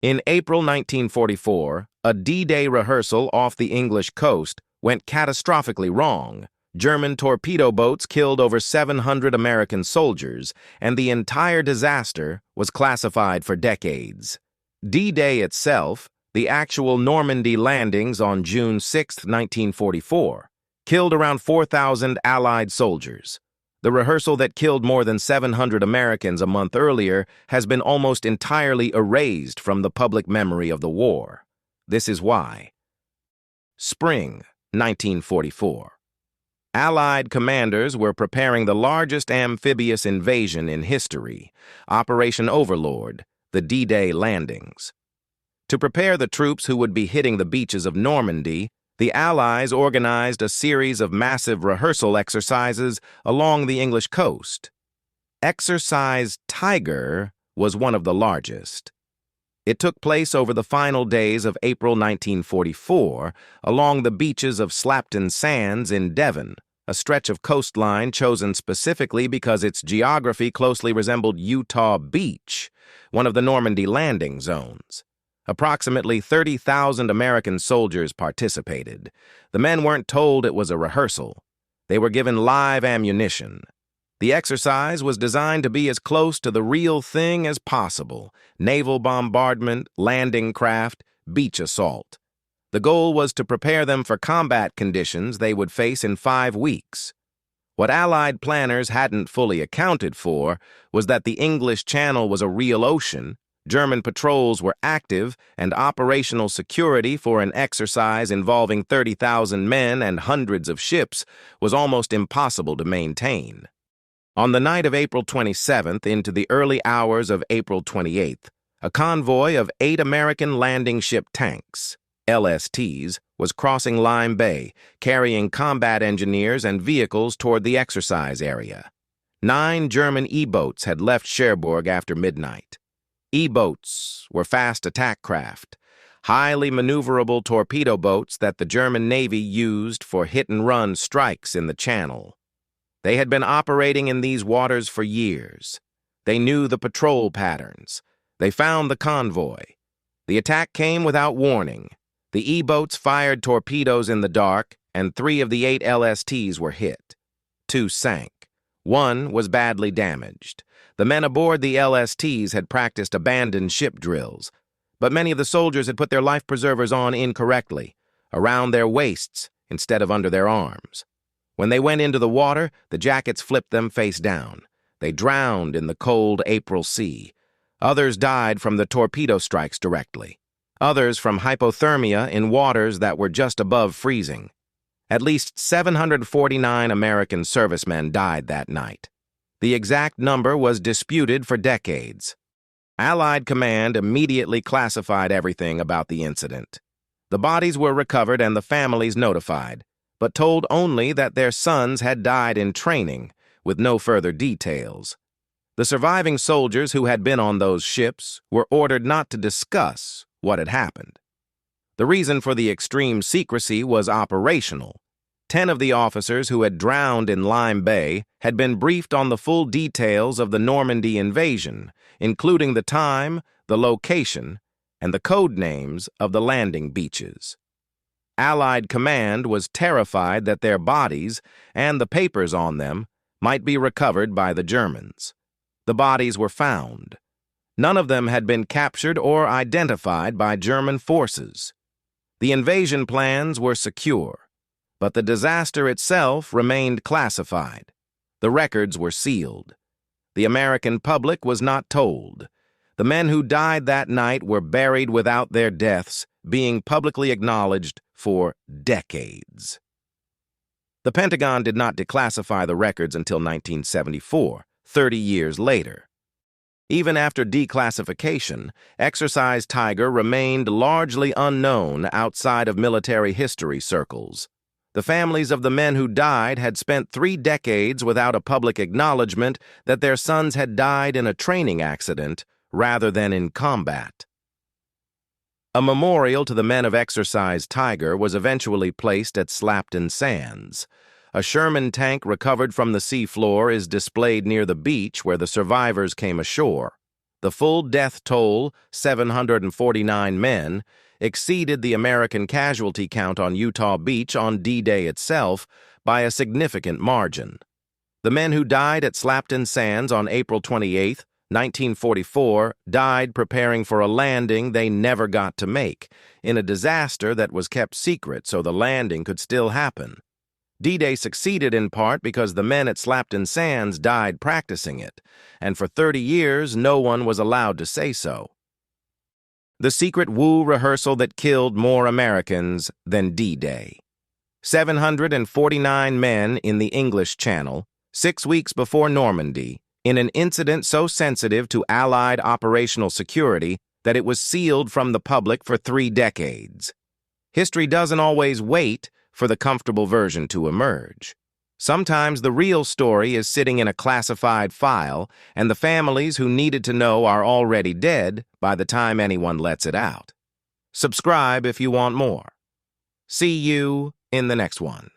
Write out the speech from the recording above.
In April 1944, a D-Day rehearsal off the English coast went catastrophically wrong. German torpedo boats killed over 700 American soldiers, and the entire disaster was classified for decades. D-Day itself, the actual Normandy landings on June 6, 1944, killed around 4,000 Allied soldiers. The rehearsal that killed more than 700 Americans a month earlier has been almost entirely erased from the public memory of the war. This is why. Spring 1944. Allied commanders were preparing the largest amphibious invasion in history, Operation Overlord, the D-Day landings. To prepare the troops who would be hitting the beaches of Normandy, the Allies organized a series of massive rehearsal exercises along the English coast. Exercise Tiger was one of the largest. It took place over the final days of April 1944 along the beaches of Slapton Sands in Devon, a stretch of coastline chosen specifically because its geography closely resembled Utah Beach, one of the Normandy landing zones. Approximately 30,000 American soldiers participated. The men weren't told it was a rehearsal. They were given live ammunition. The exercise was designed to be as close to the real thing as possible: naval bombardment, landing craft, beach assault. The goal was to prepare them for combat conditions they would face in 5 weeks. What Allied planners hadn't fully accounted for was that the English Channel was a real ocean, German patrols were active, and operational security for an exercise involving 30,000 men and hundreds of ships was almost impossible to maintain. On the night of April 27th into the early hours of April 28th, a convoy of 8 American landing ship tanks, LSTs, was crossing Lime Bay, carrying combat engineers and vehicles toward the exercise area. 9 German E-boats had left Cherbourg after midnight. E-boats were fast attack craft, highly maneuverable torpedo boats that the German Navy used for hit-and-run strikes in the Channel. They had been operating in these waters for years. They knew the patrol patterns. They found the convoy. The attack came without warning. The E-boats fired torpedoes in the dark, and 3 of the 8 LSTs were hit. 2 sank. 1 was badly damaged. The men aboard the LSTs had practiced abandoned ship drills, but many of the soldiers had put their life preservers on incorrectly, around their waists instead of under their arms. When they went into the water, the jackets flipped them face down. They drowned in the cold April sea. Others died from the torpedo strikes directly. Others from hypothermia in waters that were just above freezing. At least 749 American servicemen died that night. The exact number was disputed for decades. Allied command immediately classified everything about the incident. The bodies were recovered and the families notified, but told only that their sons had died in training, with no further details. The surviving soldiers who had been on those ships were ordered not to discuss what had happened. The reason for the extreme secrecy was operational. 10 of the officers who had drowned in Lime Bay had been briefed on the full details of the Normandy invasion, including the time, the location, and the code names of the landing beaches. Allied command was terrified that their bodies and the papers on them might be recovered by the Germans. The bodies were found. None of them had been captured or identified by German forces. The invasion plans were secure, but the disaster itself remained classified. The records were sealed. The American public was not told. The men who died that night were buried without their deaths being publicly acknowledged for decades. The Pentagon did not declassify the records until 1974, 30 years later. Even after declassification, Exercise Tiger remained largely unknown outside of military history circles. The families of the men who died had spent 3 decades without a public acknowledgement that their sons had died in a training accident rather than in combat. A memorial to the men of Exercise Tiger was eventually placed at Slapton Sands. A Sherman tank recovered from the seafloor is displayed near the beach where the survivors came ashore. The full death toll, 749 men, exceeded the American casualty count on Utah Beach on D-Day itself by a significant margin. The men who died at Slapton Sands on April 28, 1944, died preparing for a landing they never got to make, in a disaster that was kept secret so the landing could still happen. D-Day succeeded in part because the men at Slapton Sands died practicing it, and for 30 years no one was allowed to say so. The secret WWII rehearsal that killed more Americans than D-Day. 749 men in the English Channel, 6 weeks before Normandy, in an incident so sensitive to Allied operational security that it was sealed from the public for 3 decades. History doesn't always wait for the comfortable version to emerge. Sometimes the real story is sitting in a classified file, and the families who needed to know are already dead by the time anyone lets it out. Subscribe if you want more. See you in the next one.